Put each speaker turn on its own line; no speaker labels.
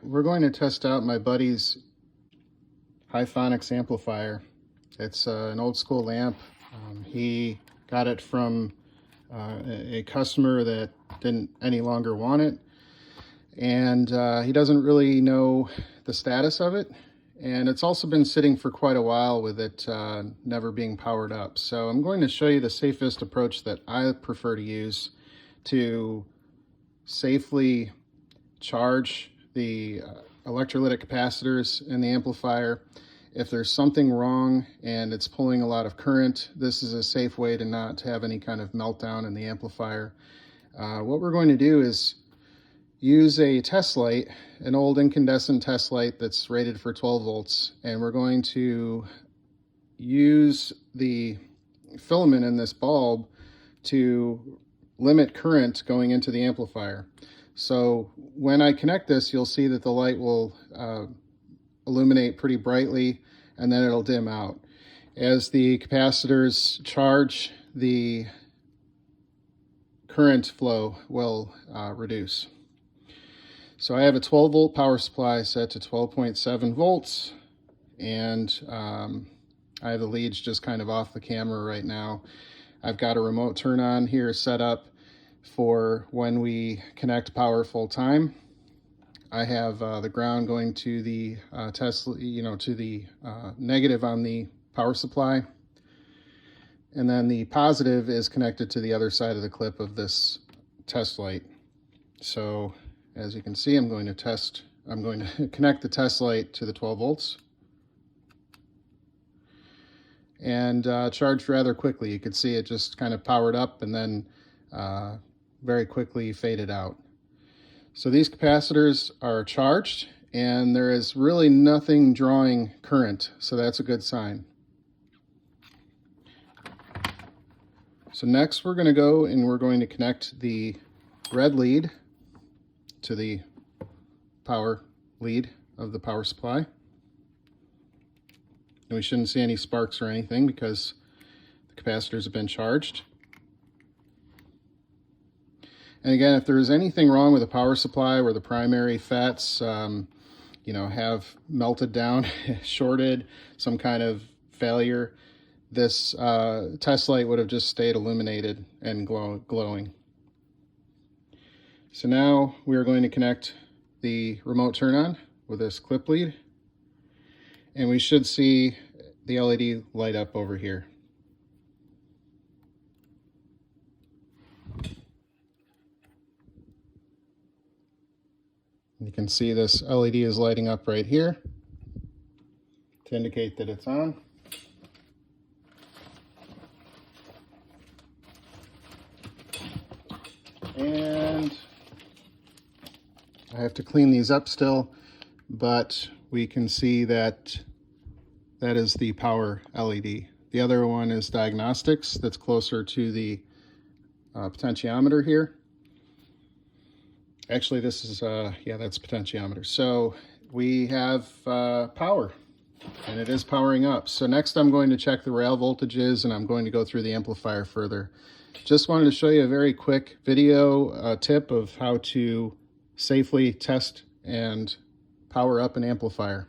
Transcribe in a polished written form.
we're going to test out my buddy's HiFonics amplifier. It's an old school lamp. He got it from a customer that didn't any longer want it, and he doesn't really know the status of it, and it's also been sitting for quite a while with it never being powered up. So I'm going to show you the safest approach that I prefer to use to safely charge the electrolytic capacitors in the amplifier. If there's something wrong and it's pulling a lot of current, this is a safe way to not have any kind of meltdown in the amplifier. What we're going to do is use a test light, an old incandescent test light that's rated for 12 volts, and we're going to use the filament in this bulb to limit current going into the amplifier. So when I connect this, you'll see that the light will illuminate pretty brightly, and then it'll dim out. As the capacitors charge, the current flow will reduce. So I have a 12 volt power supply set to 12.7 volts, and I have the leads just kind of off the camera right now. I've got a remote turn on here set up for when we connect power full time. I have the ground going to the to the negative on the power supply, and then the positive is connected to the other side of the clip of this test light. So as you can see, I'm going to connect the test light to the 12 volts and charged rather quickly. You could see it just kind of powered up and then very quickly faded out. So these capacitors are charged and there is really nothing drawing current, so that's a good sign. So next we're going to go and we're going to connect the red lead to the power lead of the power supply. And we shouldn't see any sparks or anything because the capacitors have been charged. And again, if there's anything wrong with the power supply where the primary FETs have melted down, shorted, some kind of failure, this test light would have just stayed illuminated and glowing. So now we are going to connect the remote turn on with this clip lead, and we should see the LED light up over here. You can see this LED is lighting up right here to indicate that it's on. And I have to clean these up still, but we can see that that is the power LED. The other one is diagnostics, that's closer to the potentiometer here. Actually, this is, yeah, that's potentiometer. So we have power, and it is powering up. So next I'm going to check the rail voltages, and I'm going to go through the amplifier further. Just wanted to show you a very quick video tip of how to safely test and power up an amplifier.